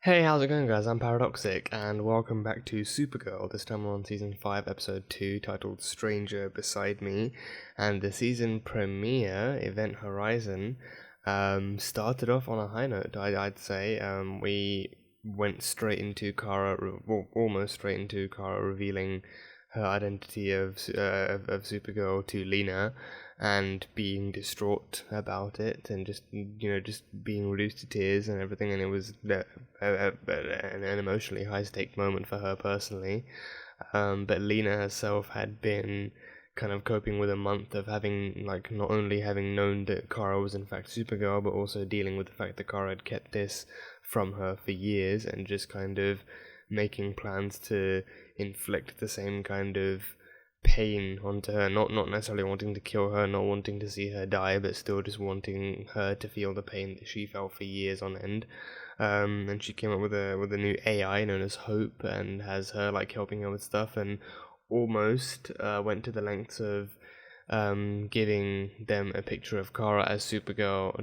Hey, how's it going, guys? I'm Paradoxic, and welcome back to Supergirl. This time we're on Season 5, Episode 2, titled Stranger Beside Me. And the season premiere, Event Horizon, started off on a high note, I'd say. We went straight into almost straight into Kara revealing her identity of Supergirl to Lena, and being distraught about it, and just being reduced to tears and everything. And it was an emotionally high stake moment for her personally. But Lena herself had been kind of coping with a month of having, like, not only having known that Kara was in fact Supergirl, but also dealing with the fact that Kara had kept this from her for years, and just kind of making plans to inflict the same kind of pain onto her, not necessarily wanting to kill her, not wanting to see her die, but still just wanting her to feel the pain that she felt for years on end. And she came up with a new AI known as Hope, and has her like helping her with stuff, and almost went to the lengths of giving them a picture of Kara as Supergirl,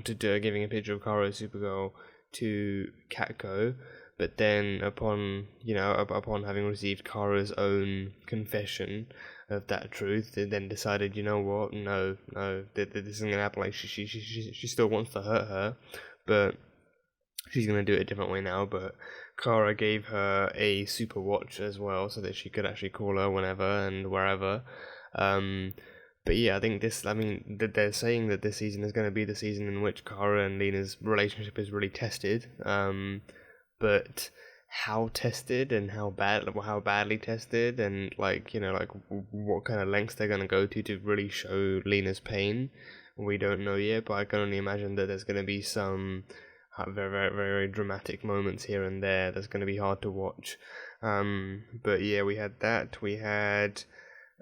giving a picture of Kara as Supergirl to Catco. But then upon having received Kara's own confession of that truth, they then decided, you know what, no, this isn't gonna happen. Like, she still wants to hurt her, but she's gonna do it a different way now. But Kara gave her a super watch as well, so that she could actually call her whenever and wherever. But yeah, I think they're saying that this season is going to be the season in which Kara and Lena's relationship is really tested. But how tested, and how badly tested, and what kind of lengths they're gonna go to really show Lena's pain, we don't know yet. But I can only imagine that there's gonna be some very, very, very dramatic moments here and there that's gonna be hard to watch. But yeah, we had that. We had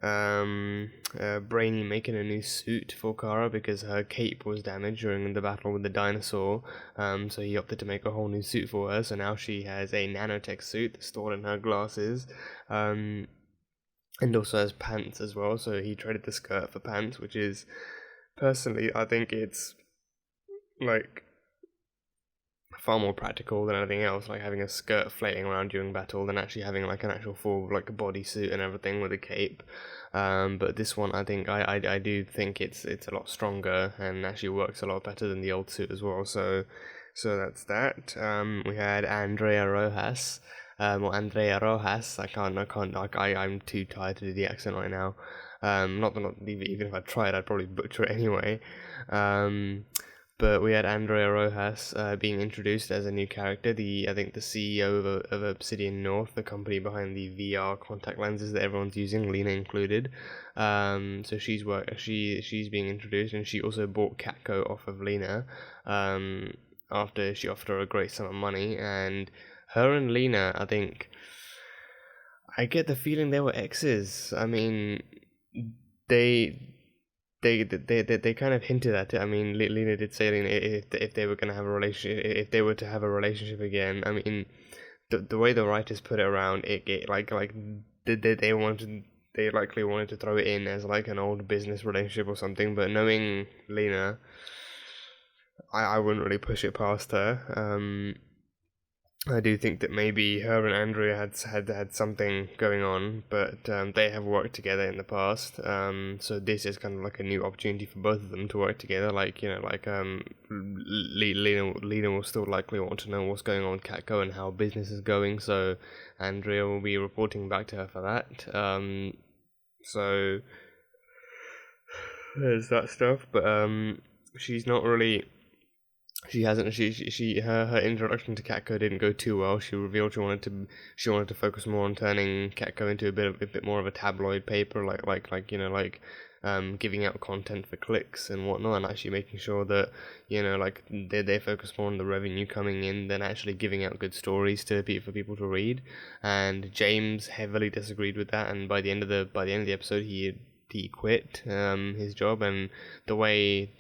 Brainy making a new suit for Kara because her cape was damaged during the battle with the dinosaur. So he opted to make a whole new suit for her. So now she has a nanotech suit stored in her glasses, and also has pants as well. So he traded the skirt for pants, which is, personally, I think it's like far more practical than anything else, like having a skirt flailing around during battle, than actually having like an actual full like bodysuit and everything with a cape. But this one, I think I do think it's a lot stronger, and actually works a lot better than the old suit as well. So that's that. We had Andrea Rojas. Andrea Rojas. I'm too tired to do the accent right now. Not even if I tried, I'd probably butcher it anyway. But we had Andrea Rojas being introduced as a new character. I think the CEO of Obsidian North, the company behind the VR contact lenses that everyone's using, Lena included. So she's being introduced, and she also bought Catco off of Lena. After she offered her a great sum of money, and her and Lena, I get the feeling they were exes. I mean, they kind of hinted at it. I mean, Lena did say, Lena, if they were gonna have a relationship, if they were to have a relationship again. I mean, the way the writers put it around, they likely wanted to throw it in as like an old business relationship or something. But knowing Lena, I wouldn't really push it past her. I do think that maybe her and Andrea had something going on, but they have worked together in the past. So this is kind of like a new opportunity for both of them to work together. Lena will still likely want to know what's going on with Catco and how business is going. So Andrea will be reporting back to her for that. So there's that stuff, but she's not really. Her introduction to Catco didn't go too well. She revealed she wanted to focus more on turning Catco into a bit more of a tabloid paper, giving out content for clicks and whatnot, and actually making sure that they focus more on the revenue coming in than actually giving out good stories for people to read. And James heavily disagreed with that, and by the end of the episode, he quit his job. And the way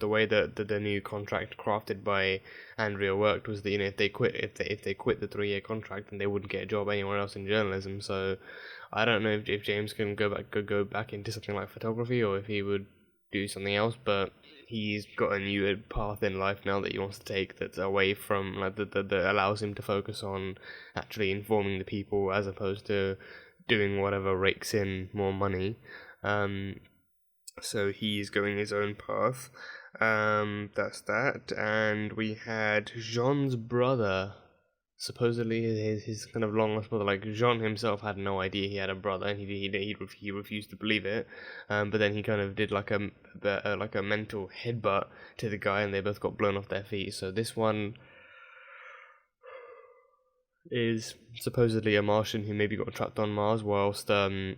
the way that the new contract crafted by Andrea worked was that if they quit the 3-year contract, then they wouldn't get a job anywhere else in journalism. So I don't know if James can go back into something like photography, or if he would do something else. But he's got a new path in life now that he wants to take, that's away from like that allows him to focus on actually informing the people as opposed to doing whatever rakes in more money. So he's going his own path. That's that. And we had Jonn's brother. Supposedly his kind of long lost brother. Like, Jonn himself had no idea he had a brother, and he refused to believe it. But then he kind of did like a mental headbutt to the guy, and they both got blown off their feet. So this one is supposedly a Martian who maybe got trapped on Mars whilst their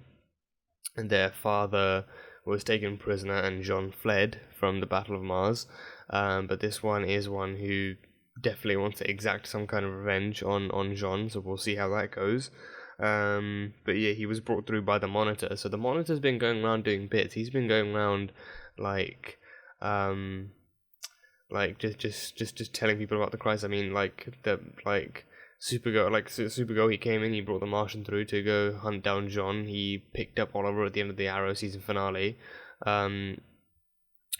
father was taken prisoner and Jonn fled from the Battle of Mars. But this one is one who definitely wants to exact some kind of revenge on Jonn, so we'll see how that goes. But yeah, he was brought through by the Monitor. So the Monitor's been going around doing bits. He's been going around just telling people about the crisis. I mean, Supergirl, he came in, he brought the Martian through to go hunt down Jonn. He picked up Oliver at the end of the Arrow season finale.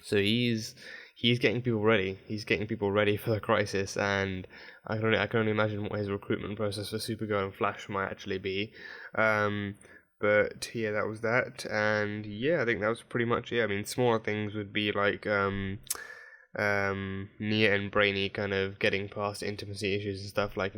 So he's getting people ready. He's getting people ready for the crisis, and I can only imagine what his recruitment process for Supergirl and Flash might actually be. But yeah, that was that, and yeah, I think that was pretty much it. I mean, smaller things would be like Nia and Brainy kind of getting past intimacy issues and stuff, like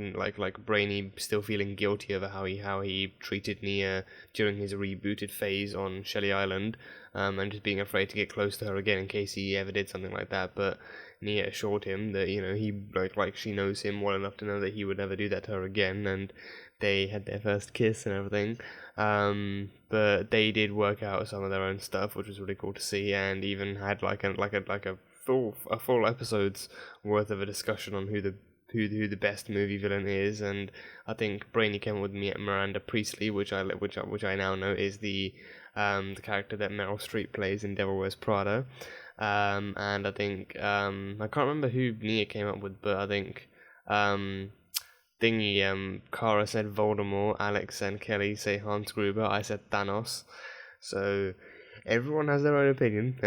Brainy still feeling guilty over how he treated Nia during his rebooted phase on Shelly Island, and just being afraid to get close to her again in case he ever did something like that. But Nia assured him that, you know, he like she knows him well enough to know that he would never do that to her again, and they had their first kiss and everything. But they did work out some of their own stuff, which was really cool to see, and even had like a full episode's worth of a discussion on who the best movie villain is. And I think Brainy came up with Miranda Priestley, which I now know is the character that Meryl Streep plays in Devil Wears Prada. And I think I can't remember who Nia came up with, but I think Kara said Voldemort, Alex and Kelly say Hans Gruber, I said Thanos. So everyone has their own opinion.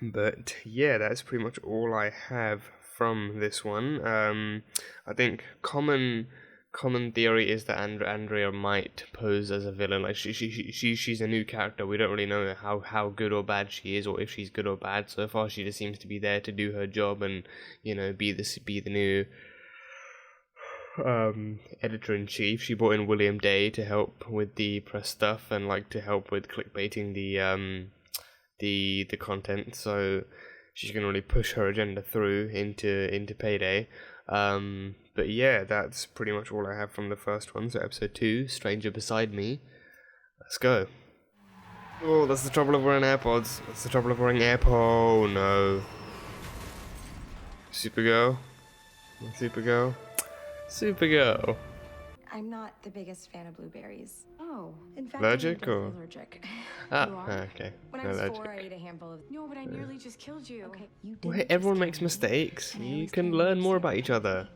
But yeah, that's pretty much all I have from this one. I think common theory is that Andrea might pose as a villain. Like she's a new character. We don't really know how good or bad she is, or if she's good or bad. So far, she just seems to be there to do her job and, you know, be the new editor-in-chief. She brought in William Day to help with the press stuff and like to help with clickbaiting the content, so she's gonna really push her agenda through into Payday. But yeah, that's pretty much all I have from the first one. So episode 2, Stranger Beside Me. Let's go. Oh, that's the trouble of wearing AirPods. Oh no. Supergirl. I'm not the biggest fan of blueberries. Oh, in fact, allergic I'm or allergic. Okay. When I was 4, I ate a handful of. No, but I nearly just killed you. Okay, you did. Well, everyone makes mistakes. You can learn more about each other.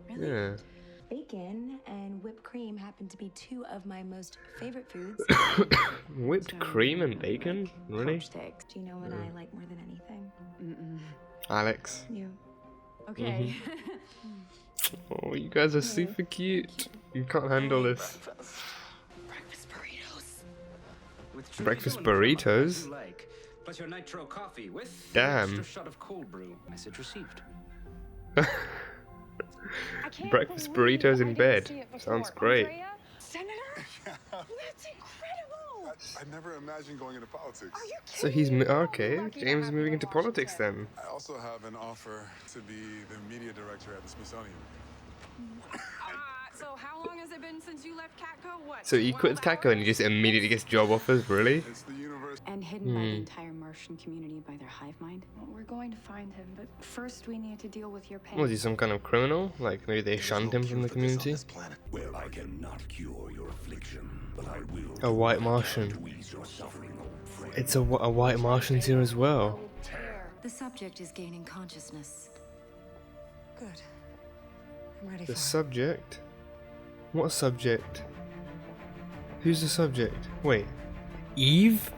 Really? Yeah. Bacon and whipped cream happen to be 2 of my most favorite foods. Whipped cream and bacon? Really? Poached eggs. Do you know what I like more than anything? Alex. You. Okay. Oh, you guys are super cute. You can't handle this. Breakfast burritos. With Breakfast chorizo and burritos? you like, plus your nitro coffee with Damn. an extra shot of cold brew. Message received. Breakfast burritos in bed. Sounds great. Andrea? Senator? That's incredible! I never imagined going into politics. Are you So kidding he's me? okay. Lucky to James is have moving you into in politics Washington. then. I also have an offer to be the media director at the Smithsonian. So how long has it been since you left Catco? What? So he quits 12 Catco and he just immediately gets job offers, really? It's the universe. And hidden by the entire Martian community by their hive mind. Well, we're going to find him, but first we need to deal with your past. Was he some kind of criminal? Like maybe they shunned him from the community? Well, I cannot cure your affliction, but I will. A white Martian. To ease your suffering, old friend. It's a white Martian's here as well. The subject is gaining consciousness. Good. I'm ready The for it. subject? What subject? Who's the subject? Wait. Eve?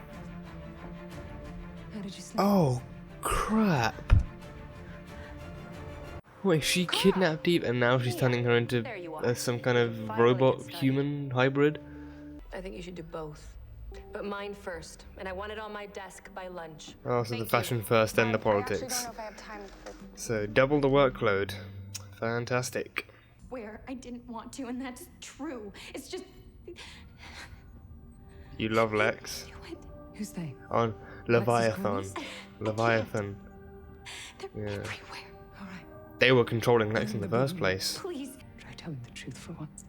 did you sleep? Oh, crap. Wait, she kidnapped Eve and now she's turning her into There you are. some kind of Finally robot get started. human hybrid? I think you should do both. But mine first, and I want it on my desk by lunch. Oh, so the fashion first, then the politics. So double the workload. Fantastic. Where I didn't want to, and that's true. It's just. You love Lex. Who's they? On Leviathan. Leviathan. They're Yeah. everywhere. All right. They were controlling Lex in the first place. Please. Try telling the truth for once.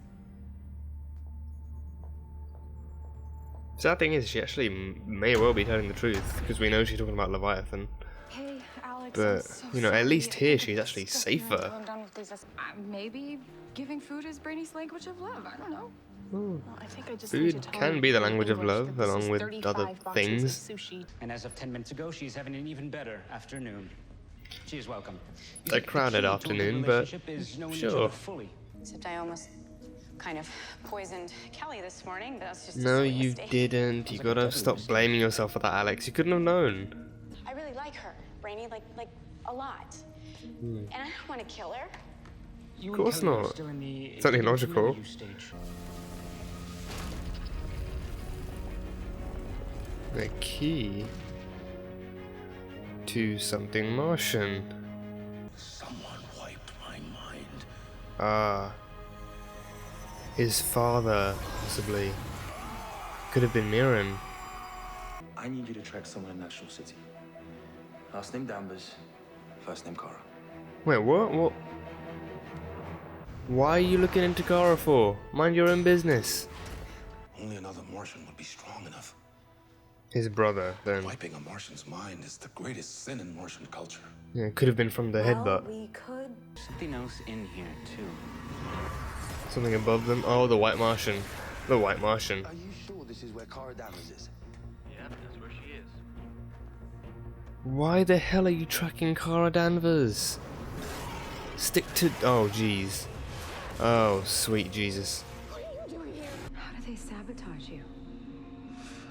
Sad thing is, she actually may well be telling the truth, because we know she's talking about Leviathan. Hey, Alex. But, you know, at least here she's actually safer. Maybe giving food is Brady's language of love. I don't know. I think I just Food can be the language of love, along with other things. And as of 10 minutes ago, she's having an even better afternoon. She is welcome. A crowded afternoon, but sure. Except I almost kind of poisoned Kelly this morning. That's just a No, silly you mistake. didn't. You gotta stop blaming yourself for that, Alex. You couldn't have known. I really like her, Brainy, like a lot. And I don't want to kill her. Of course not. It's only logical. The key to something Martian. Someone wiped my mind. Ah. His father, possibly. Could have been Mirren. I need you to track someone in National City. Last name Danvers, first name Kara. Wait, what? What? Why are you looking into Kara for? Mind your own business. Only another Martian would be strong enough. His brother, then. Wiping a Martian's mind is the greatest sin in Martian culture. Yeah, could have been from the headbutt. We could. Something else in here, too. Something above them. Oh, the White Martian. The White Martian. Are you sure this is where Kara Danvers is? Yeah, that's where she is. Why the hell are you tracking Kara Danvers? Stick to. Oh, jeez. Oh, sweet Jesus. How do they sabotage you?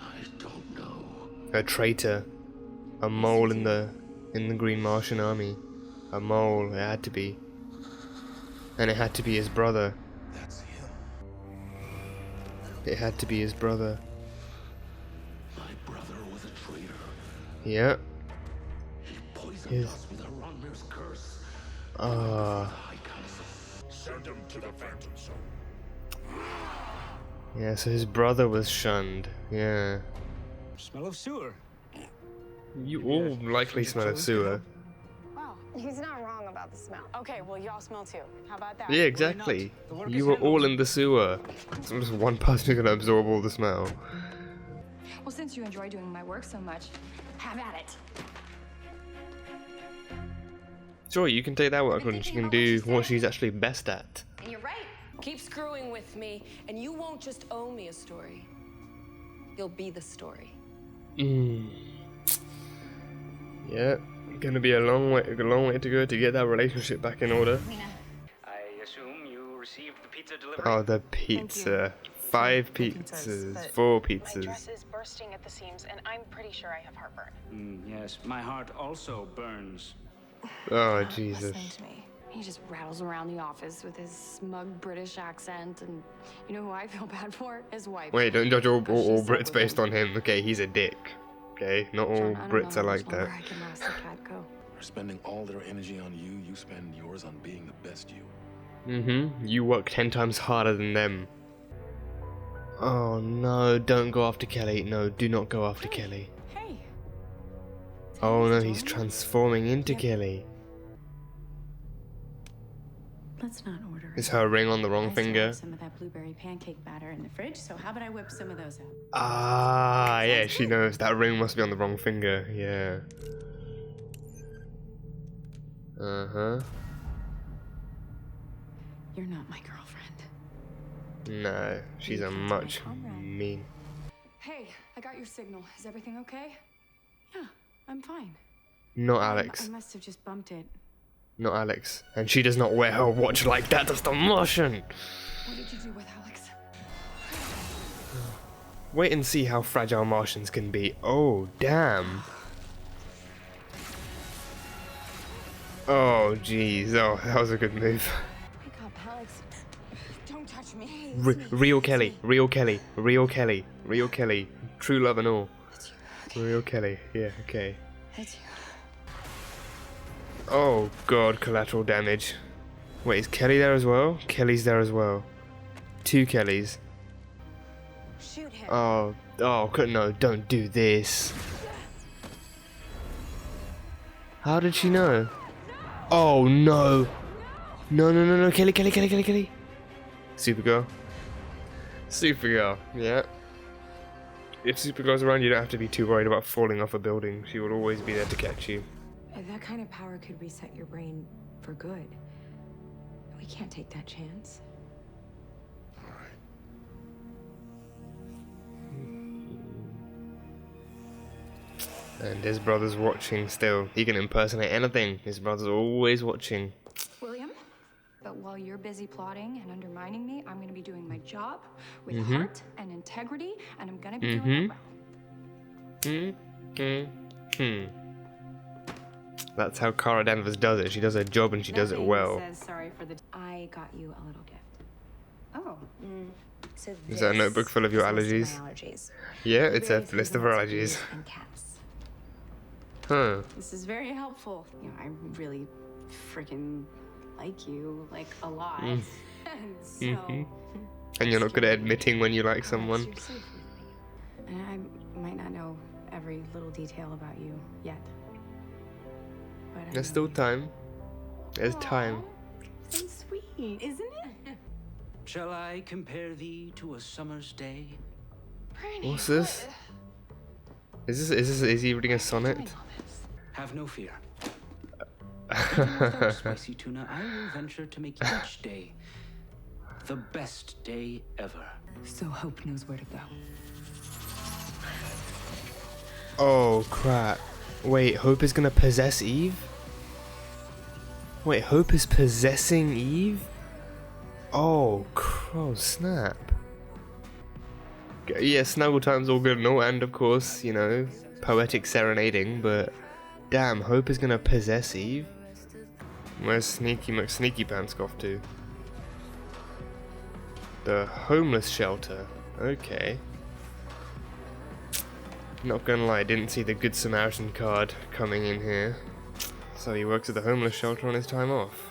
I don't know. A traitor. A mole in the Green Martian army. A mole. It had to be. And it had to be his brother. That's him. It had to be his brother. My brother was a traitor. Yep. He poisoned Yes. us with a Runner's curse. Ah. High Council. Send him to the Phantom Zone. Yeah, so his brother was shunned. Yeah. Smell of sewer. You all likely smell of sewer. Wow, he's not wrong about the smell. Okay, well, y'all smell too. How about that? Yeah, exactly. The work You is were all handled. in the sewer. So just one person who's gonna absorb all the smell. Well, since you enjoy doing my work so much, have at it. Sure, you can take that work and she can do what she's actually best at. And you're right. Keep screwing with me, and you won't just owe me a story. You'll be the story. Yeah, gonna be a long way to go to get that relationship back in order. I assume you received the pizza delivery. Oh, the pizza. 5 pizzas, 4 My pizzas. dress is bursting at the seams, and I'm pretty sure I have heartburn. Yes, my heart also burns. Oh, Jesus. Listen to me. He just rattles around the office with his smug British accent, and you know who I feel bad for? His wife. Wait, don't judge all She's Brits stuck with based him. on him. Okay, he's a dick. Okay, not all Jonn, I don't Brits know are how like much longer that. I can last at Catco. They're spending all their energy on you. You spend yours on being the best you. You work 10 times harder than them. Oh no, don't go after Kelly. No, do not go after Kelly. Hey. Oh no, he's transforming into Kelly. Let's not order. Is her ring on the wrong I still finger? have some of that blueberry pancake batter in the fridge, so how about I whip some of those out? Ah, yeah, she knows that ring must be on the wrong finger. Yeah. Uh-huh. You're not my girlfriend. No, she's a much mean. Hey, I got your signal. Is everything okay? Yeah, I'm fine. Not I Alex. must have just bumped it. Not Alex. And she does not wear her watch like that. That's the Martian. What did you do with Alex? Wait and see how fragile Martians can be. Oh, damn. Oh, jeez. Oh, that was a good move. Wake up, Alex. Don't touch me. Real Kelly. Real Kelly. Real Kelly. Real Kelly. True love and all. Real Kelly. Yeah, okay. It's you. Oh, God. Collateral damage. Wait, is Kelly there as well? Kelly's there as well. 2 Kellys. Shoot him. Oh, no, don't do this. How did she know? Oh, no. No, Kelly. Supergirl. Yeah. If Supergirl's around, you don't have to be too worried about falling off a building. She will always be there to catch you. That kind of power could reset your brain for good. We can't take that chance. And his brother's watching still. He can impersonate anything. His brother's always watching. William, but while you're busy plotting and undermining me, I'm going to be doing my job with heart and integrity, and I'm going to be doing it well. That's how Kara Danvers does it. She does her job and she does it well. Sorry for the. I got you a little gift. Oh. So Is that a notebook full of your allergies? Allergies. Yeah, it's a list of her allergies. And cats. Huh. This is very helpful. You know, I really freaking like you, like a lot. And so. And you're not good at admitting when you like someone. You're safe with me. And I might not know every little detail about you yet. But There's still time. There's time. So sweet, isn't it? Shall I compare thee to a summer's day? What's this? Is he reading a sonnet? Have no fear. Even without spicy tuna, I will venture to make each day the best day ever. So Hope knows where to go. Oh crap. Wait, Hope is gonna possess Eve? Wait, Hope is possessing Eve? Oh, snap. Yeah, snuggle time's all good and all, and of course, you know, poetic serenading, but damn, Hope is gonna possess Eve? Where's Sneaky McSneaky-Pants off to? The homeless shelter. Okay. Not gonna lie, didn't see the Good Samaritan card coming in here. So he works at the homeless shelter on his time off.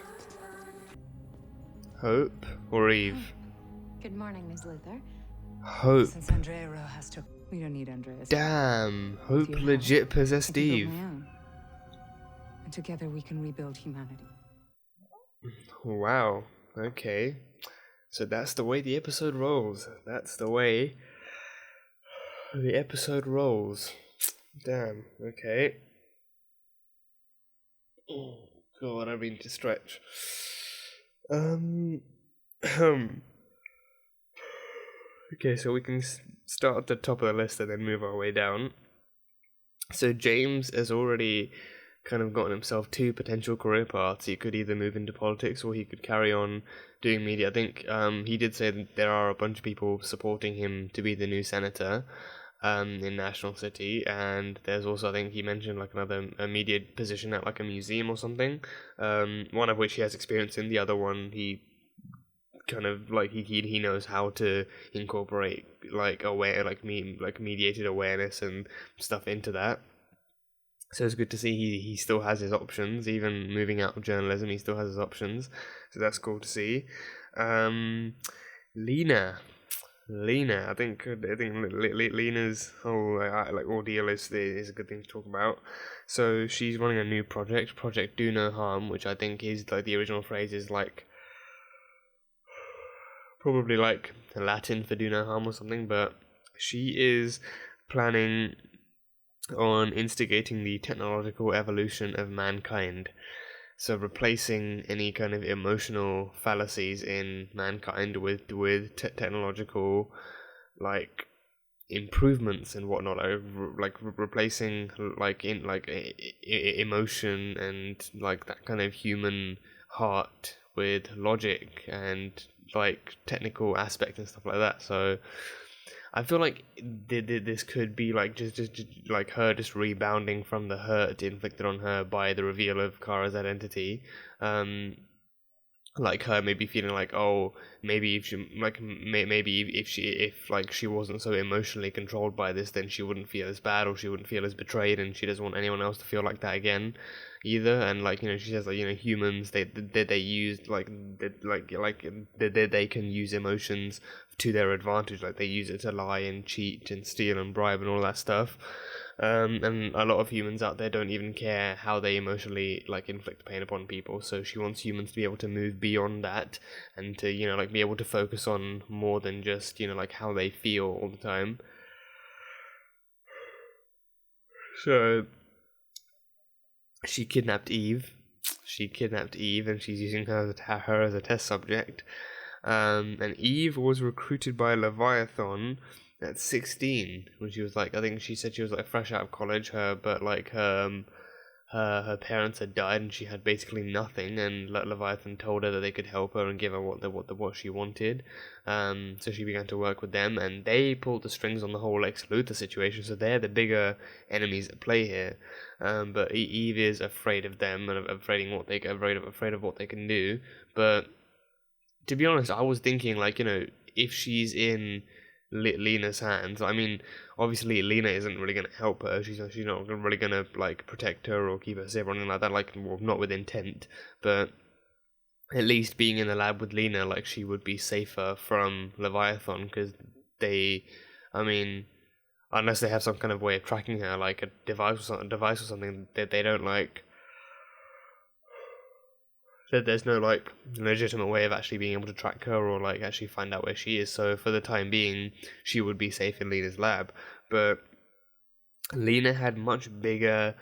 Hope or Eve? Good morning, Ms. Luther. Hope. Since Andrea has to, we don't need Andrea's. Damn, Hope legit possessed Eve. And together we can rebuild humanity. Wow. Okay. So that's the way the episode rolls. That's the way the episode rolls. Damn. Okay. Oh God, I mean to stretch. Okay, so we can start at the top of the list and then move our way down. So James has already kind of gotten himself 2 potential career paths. He could either move into politics or he could carry on doing media. I think he did say that there are a bunch of people supporting him to be the new senator in National City, and there's also, I think he mentioned like a media position at like a museum or something, one of which he has experience in, the other one he kind of like he knows how to incorporate like mediated awareness and stuff into that. So it's good to see he still has his options, even moving out of journalism. He still has his options, so that's cool to see. Lena, I think Lena's whole like ordeal is a good thing to talk about. So she's running a new Project Do No Harm, which I think is like the original phrase is like probably like Latin for do no harm or something, but she is planning on instigating the technological evolution of mankind. So replacing any kind of emotional fallacies in mankind with technological like improvements and whatnot, like replacing like in like emotion and like that kind of human heart with logic and like technical aspect and stuff like that. So I feel like this could be like just like her just rebounding from the hurt inflicted on her by the reveal of Kara's identity. Like her maybe feeling like, oh, maybe if she like maybe if like she wasn't so emotionally controlled by this, then she wouldn't feel as bad, or she wouldn't feel as betrayed, and she doesn't want anyone else to feel like that again either. And like, you know, she says like, you know, humans they use they can use emotions to their advantage, like they use it to lie and cheat and steal and bribe and all that stuff. And a lot of humans out there don't even care how they emotionally like inflict pain upon people. So she wants humans to be able to move beyond that and to, you know, like be able to focus on more than just, you know, like how they feel all the time. So she kidnapped Eve. And she's using her as a test subject. And Eve was recruited by Leviathan at 16, when she was like, I think she said she was like fresh out of college, but like her parents had died and she had basically nothing, and Leviathan told her that they could help her and give her what she wanted. So she began to work with them, and they pulled the strings on the whole Lex Luthor situation, so they're the bigger enemies at play here. But Eve is afraid of them and afraid of what they can do. But to be honest, I was thinking, like, you know, if she's in Lena's hands, I mean, obviously Lena isn't really going to help her. She's not really going to like protect her or keep her safe or anything like that. Like, well, not with intent, but at least being in the lab with Lena, like, she would be safer from Leviathan, because I mean, unless they have some kind of way of tracking her, like a device or something that they don't like. There's no like legitimate way of actually being able to track her or like actually find out where she is. So for the time being, she would be safe in Lena's lab. But Lena had much bigger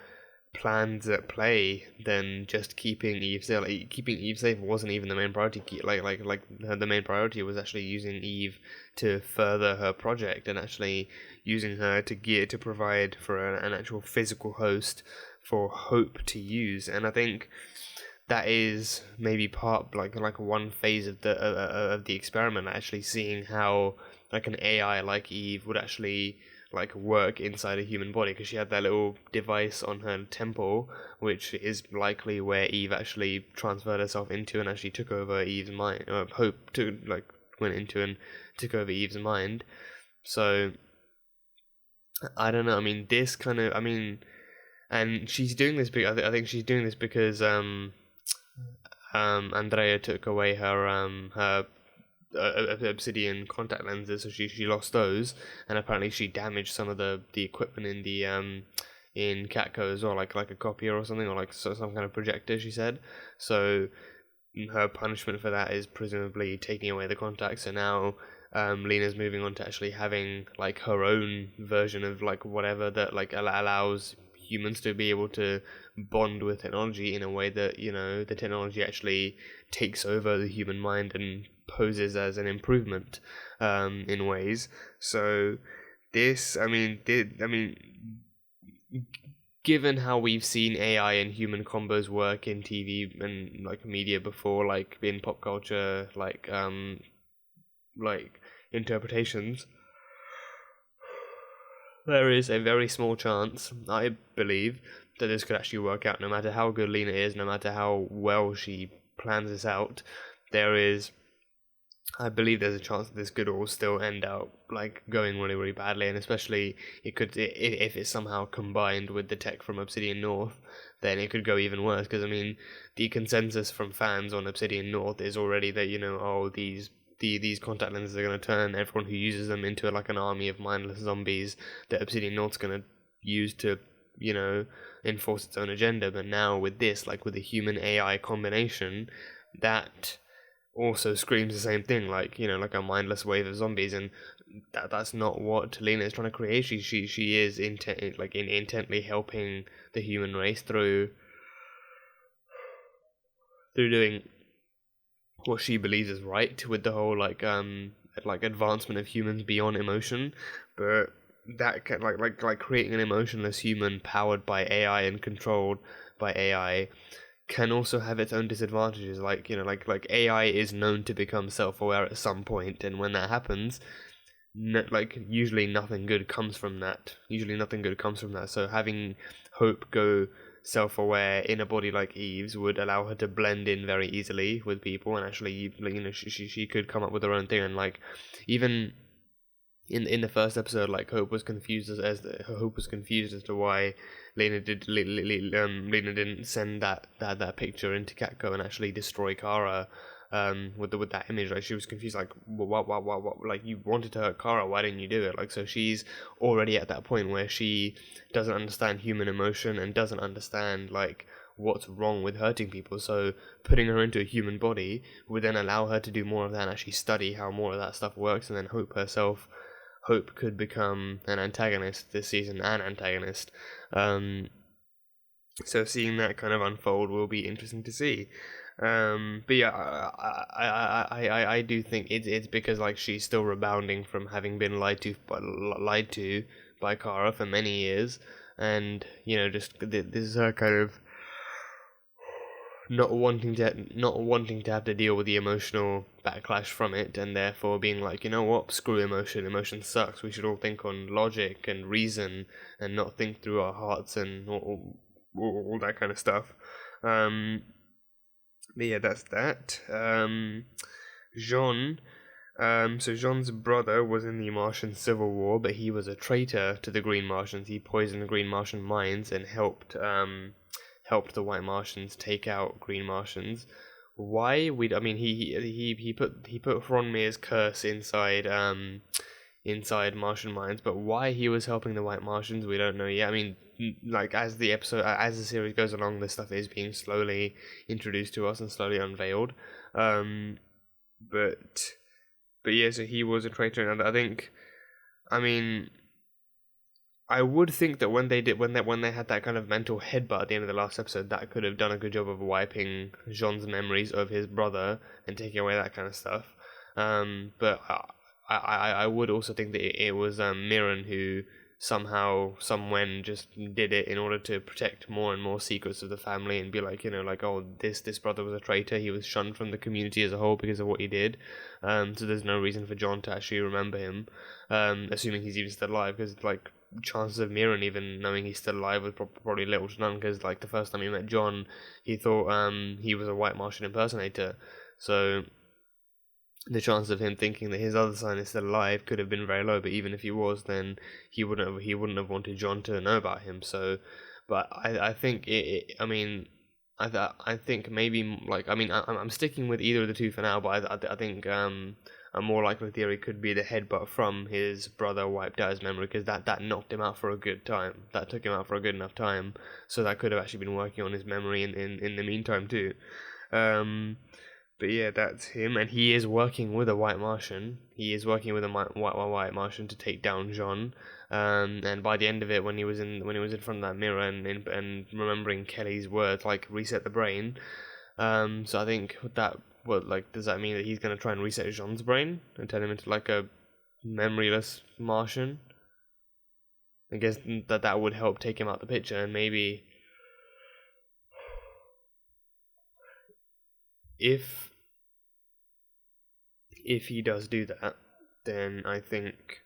plans at play than just keeping Eve safe. Like, keeping Eve safe wasn't even the main priority. The main priority was actually using Eve to further her project and actually using her to provide for an actual physical host for Hope to use. And I think that is maybe part like one phase of the experiment, actually seeing how like an AI like Eve would actually like work inside a human body, because she had that little device on her temple, which is likely where Eve actually transferred herself into and actually took over Eve's mind. Hope went into and took over Eve's mind. So I don't know. I mean, and she's doing this because I think she's doing this because Andrea took away her obsidian contact lenses, so she lost those, and apparently she damaged some of the equipment in the in Catco as well, like a copier or something, or like some kind of projector, she said. So her punishment for that is presumably taking away the contacts. So now Lena's moving on to actually having like her own version of like whatever that like allows humans to be able to bond with technology in a way that, you know, the technology actually takes over the human mind and poses as an improvement in ways. So this, given how we've seen AI and human combos work in TV and like media before, like in pop culture, like interpretations, there is a very small chance, I believe, that this could actually work out. No matter how good Lena is, no matter how well she plans this out, I believe there's a chance that this could all still end up like going really, really badly. And especially if it's somehow combined with the tech from Obsidian North, then it could go even worse. Because I mean, the consensus from fans on Obsidian North is already that, you know, these contact lenses are going to turn everyone who uses them into like an army of mindless zombies that Obsidian North's going to use to, you know, enforce its own agenda. But now with this, like with the human AI combination, that also screams the same thing, like, you know, like a mindless wave of zombies. And that's not what Lena is trying to create. She is intently helping the human race through doing what she believes is right with the whole like advancement of humans beyond emotion. But that like creating an emotionless human powered by AI and controlled by AI can also have its own disadvantages. Like, you know, like AI is known to become self-aware at some point, and when that happens, usually nothing good comes from that. So having Hope go self-aware in a body like Eve's would allow her to blend in very easily with people, and actually, she could come up with her own thing. And even in the first episode, Hope was confused as to why Lena didn't send that picture into Catco and actually destroy Kara. With that image, she was confused, what, you wanted to hurt Kara, why didn't you do it? So she's already at that point where she doesn't understand human emotion and doesn't understand, what's wrong with hurting people. So putting her into a human body would then allow her to do more of that and actually study how more of that stuff works, and then Hope could become an antagonist this season, so seeing that kind of unfold will be interesting to see. But yeah, I do think it's because she's still rebounding from having been lied to by Kara for many years, and just this is her kind of not wanting to have to deal with the emotional backlash from it, and therefore being what, screw emotion sucks, we should all think on logic and reason and not think through our hearts and all that kind of stuff. But yeah, that's that. Jonn. So Jonn's brother was in the Martian Civil War, but he was a traitor to the Green Martians. He poisoned the Green Martian minds and helped the White Martians take out Green Martians. Why? He put Hronmir's curse inside Martian minds, but why he was helping the White Martians, we don't know yet. As the series goes along, this stuff is being slowly introduced to us and slowly unveiled. But yeah, so he was a traitor, and I would think that when they had that kind of mental headbutt at the end of the last episode, that could have done a good job of wiping Jonn's memories of his brother and taking away that kind of stuff. But I would also think that it was Mirren who somewhen just did it in order to protect more and more secrets of the family and be this brother was a traitor, he was shunned from the community as a whole because of what he did, so there's no reason for Jonn to actually remember him, assuming he's even still alive, because chances of Mirren even knowing he's still alive was probably little to none, because the first time he met Jonn, he thought he was a White Martian impersonator, so the chances of him thinking that his other son is still alive could have been very low. But even if he was, then he wouldn't have wanted Jonn to know about him. So, but I think I think maybe I'm sticking with either of the two for now. But I think a more likely theory could be the headbutt from his brother wiped out his memory, because that knocked him out for a good time. That took him out for a good enough time. So that could have actually been working on his memory in the meantime too. But yeah, that's him, and he is working with a White Martian. He is working with a White Martian to take down Jonn. And by the end of it, when he was in front of that mirror and remembering Kelly's words, reset the brain. So I think does that mean that he's gonna try and reset Jonn's brain and turn him into a memoryless Martian? I guess that would help take him out the picture, and maybe if he does do that, then I think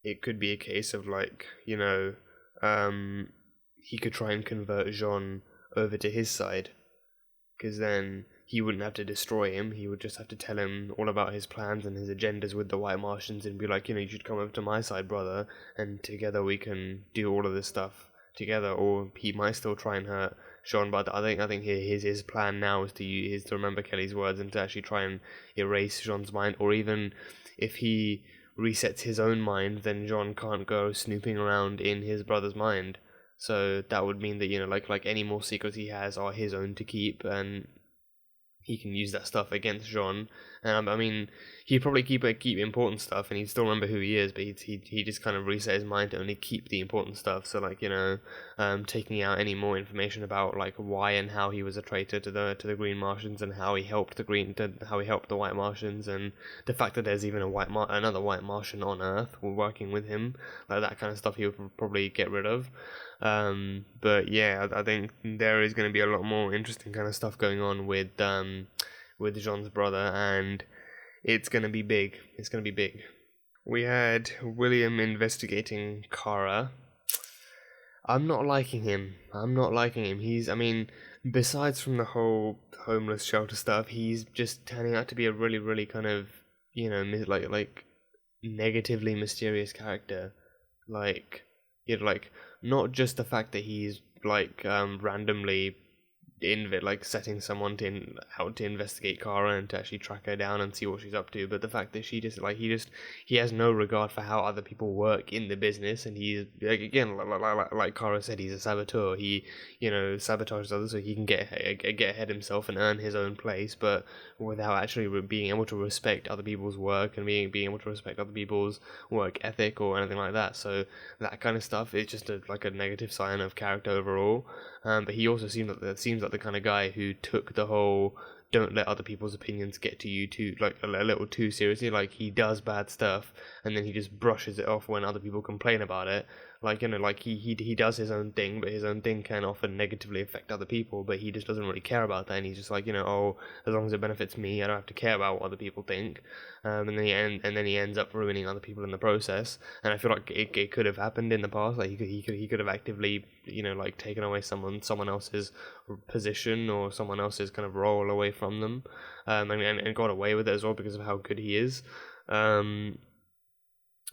it could be a case of he could try and convert Jonn over to his side, because then he wouldn't have to destroy him. He would just have to tell him all about his plans and his agendas with the White Martians and be you should come over to my side, brother, and together we can do all of this stuff together. Or he might still try and hurt Jonn, but I think his plan now is to remember Kelly's words and to actually try and erase Jonn's mind. Or even if he resets his own mind, then Jonn can't go snooping around in his brother's mind. So that would mean that any more secrets he has are his own to keep, and he can use that stuff against Jonn. And he'd probably keep important stuff, and he'd still remember who he is, but he just kind of reset his mind to only keep the important stuff. So taking out any more information about why and how he was a traitor to the Green Martians, and how he helped the White Martians, and the fact that there's even another White Martian on Earth working with him, that kind of stuff he would probably get rid of. But yeah, I think there is going to be a lot more interesting kind of stuff going on with Jonn's brother, and it's going to be big. we had William investigating Kara. I'm not liking him. I mean, besides from the whole homeless shelter stuff, he's just turning out to be a really, really kind of, like negatively mysterious character. Like, like not just the fact that he's like randomly setting someone out to investigate Kara and to actually track her down and see what she's up to, but the fact that he has no regard for how other people work in the business, and he's again like Kara said, he's a saboteur. He sabotages others so he can get ahead himself and earn his own place, but without actually being able to respect other people's work and being able to respect other people's work ethic or anything like that. So that kind of stuff is just a negative sign of character overall. But he also seems like the kind of guy who took the whole don't let other people's opinions get to you too, like a little too seriously. Like, he does bad stuff and then he just brushes it off when other people complain about it. Like, he does his own thing, but his own thing can often negatively affect other people, but he just doesn't really care about that, and he's just like, oh, as long as it benefits me, I don't have to care about what other people think. And then he ends up ruining other people in the process. And I feel like it could have happened in the past. Like, he could have actively, taken away someone else's position or someone else's kind of role away from them, and got away with it as well because of how good he is.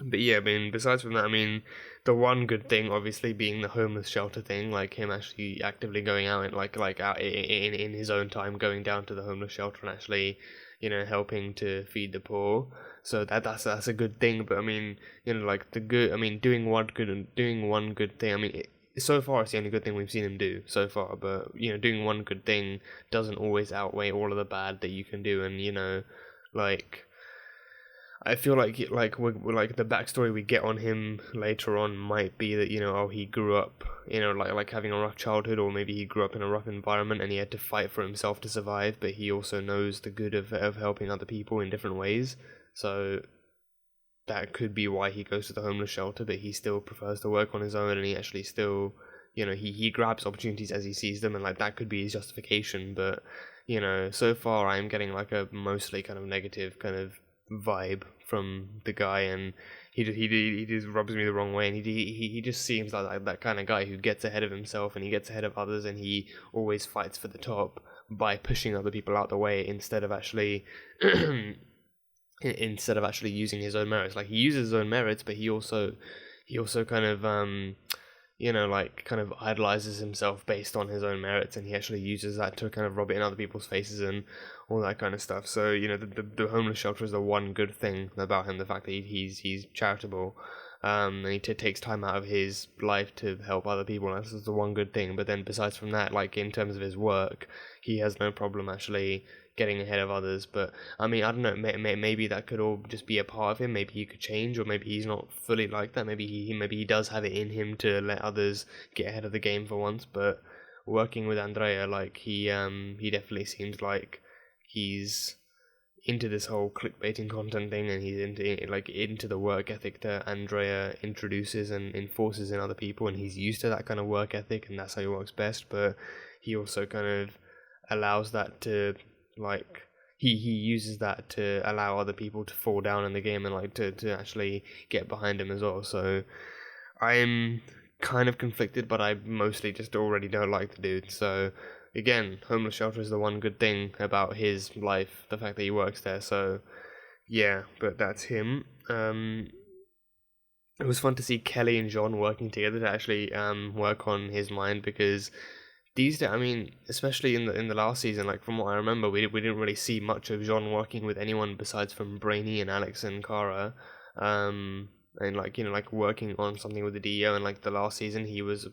But yeah, I mean, besides from that, I mean, the one good thing, obviously, being the homeless shelter thing, like him actually actively going out and out in his own time, going down to the homeless shelter and actually, helping to feed the poor. So that's a good thing. But I mean, doing one good thing. I mean, so far it's the only good thing we've seen him do so far. But doing one good thing doesn't always outweigh all of the bad that you can do, and I feel like the backstory we get on him later on might be that he grew up like having a rough childhood, or maybe he grew up in a rough environment and he had to fight for himself to survive, but he also knows the good of helping other people in different ways. So that could be why he goes to the homeless shelter, but he still prefers to work on his own, and he actually still he grabs opportunities as he sees them, and that could be his justification. But so far I'm getting a mostly kind of negative kind of vibe from the guy, and he just rubs me the wrong way, and he just seems like that kind of guy who gets ahead of himself and he gets ahead of others, and he always fights for the top by pushing other people out the way instead of actually using his own merits. Like, he uses his own merits, but he also kind of kind of idolizes himself based on his own merits, and he actually uses that to kind of rub it in other people's faces and all that kind of stuff. So the homeless shelter is the one good thing about him, the fact that he's charitable, and he takes time out of his life to help other people. That's the one good thing. But then besides from that, in terms of his work, he has no problem actually getting ahead of others. But I mean, I don't know, maybe that could all just be a part of him. Maybe he could change, or maybe he's not fully like that. Maybe he does have it in him to let others get ahead of the game for once. But working with Andrea, he definitely seems like he's into this whole clickbaiting content thing, and he's into the work ethic that Andrea introduces and enforces in other people, and he's used to that kind of work ethic, and that's how he works best. But he also kind of allows that to he uses that to allow other people to fall down in the game and to actually get behind him as well. So I'm kind of conflicted, but I mostly just already don't like the dude. So again, homeless shelter is the one good thing about his life, the fact that he works there. So yeah, but that's him. It was fun to see Kelly and Jonn working together to actually work on his mind, because these days, I mean, especially in the last season, from what I remember, we didn't really see much of Jonn working with anyone besides from Brainy and Alex and Kara, and working on something with the DEO. And the last season, he was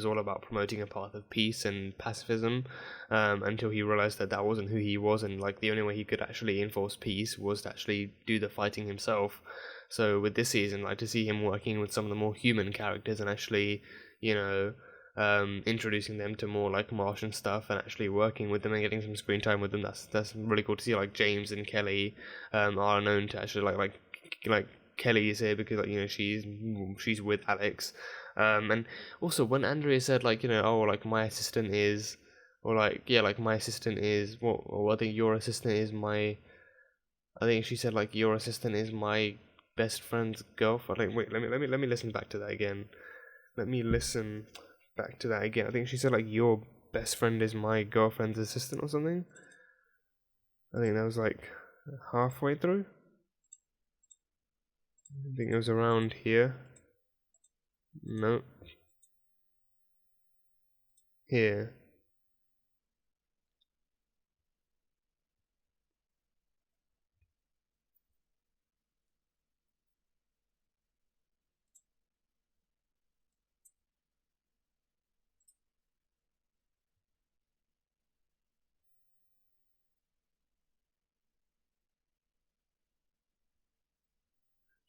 all about promoting a path of peace and pacifism, until he realized that wasn't who he was, and the only way he could actually enforce peace was to actually do the fighting himself. So with this season, to see him working with some of the more human characters and actually introducing them to more Martian stuff and actually working with them and getting some screen time with them, that's really cool to see. James and Kelly are known to actually like Kelly is here because she's with Alex, and also when Andrea said my assistant is, or my assistant is I think your assistant is my, I think she said your assistant is my best friend's girlfriend. Like, wait, let me listen back to that again. Let me listen back to that again. I think she said like your best friend is my girlfriend's assistant or something. I think that was like halfway through. I think it was around here. No. Here.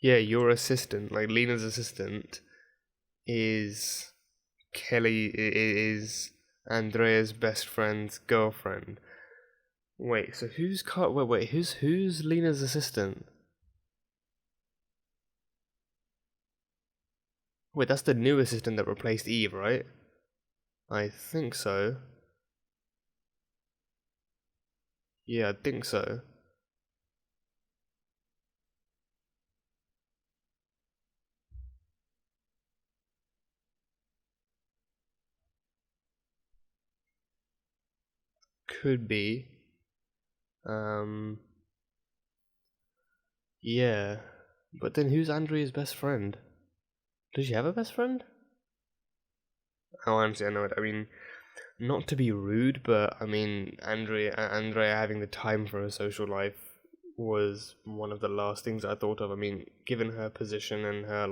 Yeah, your assistant, like Lena's assistant, is is Andrea's best friend's girlfriend. Wait, so who's Lena's assistant? Wait, that's the new assistant that replaced Eve, right? I think so. Yeah, I think so. Could be. Yeah. But then who's Andrea's best friend? Does she have a best friend? Oh, honestly, I know it. I mean, not to be rude, but I mean, Andrea having the time for her social life was one of the last things I thought of. I mean, given her position and her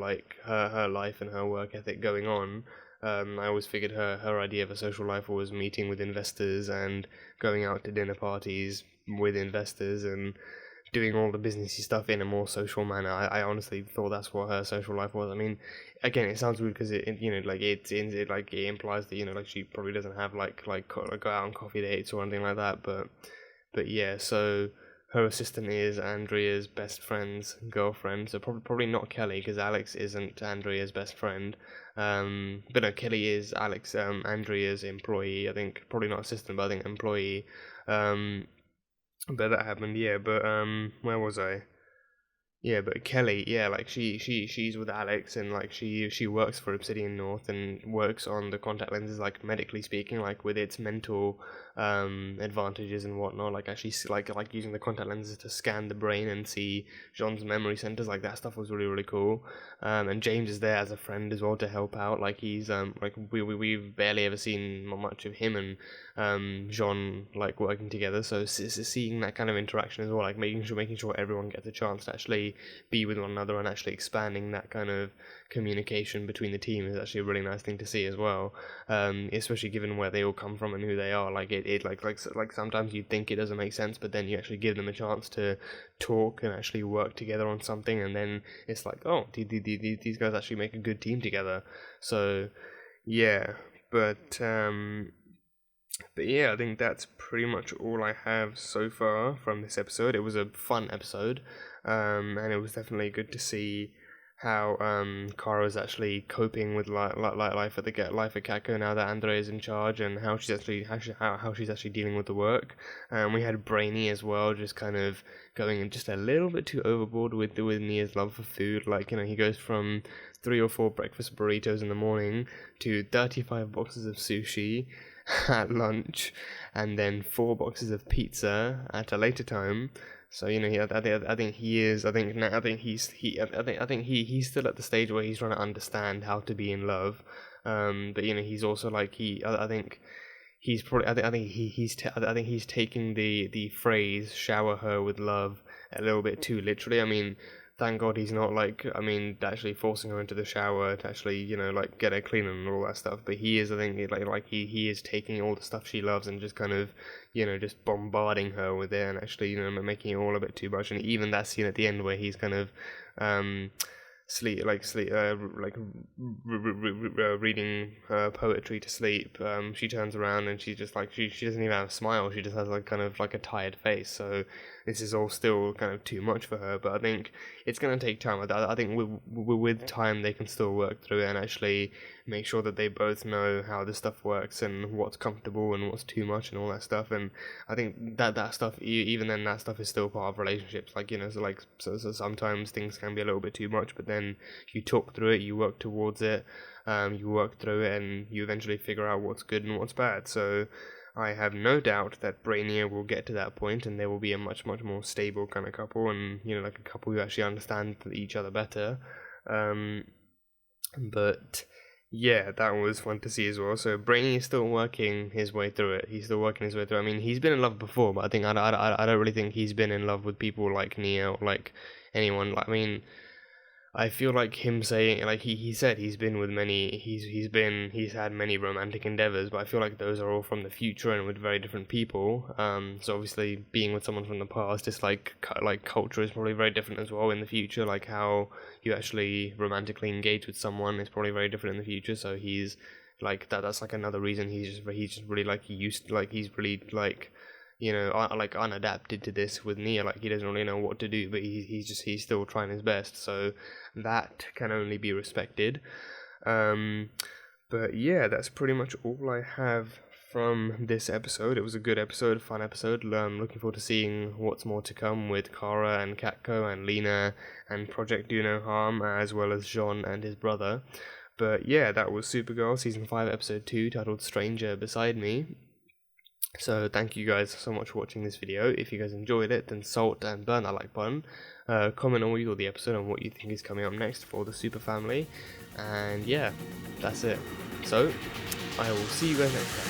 her life and her work ethic going on, I always figured her idea of a social life was meeting with investors and going out to dinner parties with investors and doing all the businessy stuff in a more social manner. I honestly thought that's what her social life was. I mean, again, it sounds weird because it you know like it implies that like she probably doesn't have go out on coffee dates or anything like that. But yeah, so her assistant is Andrea's best friend's girlfriend. So probably not Kelly because Alex isn't Andrea's best friend. But no, Kelly is Andrea's employee. I think probably not assistant, but I think employee. But that happened, yeah. But where was I? Yeah, but Kelly, yeah, like she's with Alex, and like she works for Obsidian North and works on the contact lenses, like medically speaking, like with its mental advantages and whatnot. Like actually, like using the contact lenses to scan the brain and see Jonn's memory centers. Like that stuff was really cool. And James is there as a friend as well to help out. Like he's like we've barely ever seen much of him and Jonn like working together. So seeing that kind of interaction as well, like making sure everyone gets a chance to actually be with one another and actually expanding that kind of communication between the team is actually a really nice thing to see as well. Especially given where they all come from and who they are. Like it like sometimes you think it doesn't make sense, but then you actually give them a chance to talk and actually work together on something, and then it's like, oh, these guys actually make a good team together. So yeah, but yeah, I think that's pretty much all I have so far from this episode. It was a fun episode, and it was definitely good to see how Kara's actually coping with life at Catco now that Andrea is in charge, and how she's actually dealing with the work. We had Brainy as well, just kind of going just a little bit too overboard with Nia's love for food. Like, he goes from 3 or 4 breakfast burritos in the morning to 35 boxes of sushi at lunch, and then 4 boxes of pizza at a later time. So I think he's still at the stage where he's trying to understand how to be in love. But he's also like I think he's probably I think he's taking the phrase "shower her with love" a little bit too literally. I mean, thank God he's not actually forcing her into the shower to actually get her clean and all that stuff. But he is, I think, he is taking all the stuff she loves and just kind of just bombarding her with it and actually making it all a bit too much. And even that scene at the end where he's kind of reading poetry to sleep, she turns around and she just like she doesn't even have a smile. She just has like kind of like a tired face. So this is all still kind of too much for her. But I think it's going to take time. I think with time they can still work through it and actually make sure that they both know how this stuff works and what's comfortable and what's too much and all that stuff. And I think that stuff, even then, that stuff is still part of relationships. Like, you know, so sometimes things can be a little bit too much, but then you talk through it, you work towards it, you work through it, and you eventually figure out what's good and what's bad. So I have no doubt that Brainier will get to that point, and they will be a much more stable kind of couple, and, you know, like a couple who actually understand each other better. But yeah, that was fun to see as well. So Brainy is still working his way through it. He's still working his way through. I mean, he's been in love before, but I think I don't really think he's been in love with people like Nia or like anyone. I mean, I feel like him saying, like he said he's been with many, he's had many romantic endeavors, but I feel like those are all from the future and with very different people. So obviously being with someone from the past, it's like culture is probably very different as well in the future. Like how you actually romantically engage with someone is probably very different in the future. So he's like that's like another reason he's just really like he's really like, you know, like unadapted to this with Nia. Like he doesn't really know what to do, but he's still trying his best. So that can only be respected. But yeah, that's pretty much all I have from this episode. It was a good episode, fun episode. Looking forward to seeing what's more to come with Kara and Katko and Lena and Project Do No Harm, as well as Jonn and his brother. But yeah, that was Supergirl Season 5 Episode 2, titled Stranger Beside Me. So thank you guys so much for watching this video. If you guys enjoyed it, then salt and burn that like button. Comment on what you thought of the episode and what you think is coming up next for the Super Family. And yeah, that's it. So I will see you guys next time.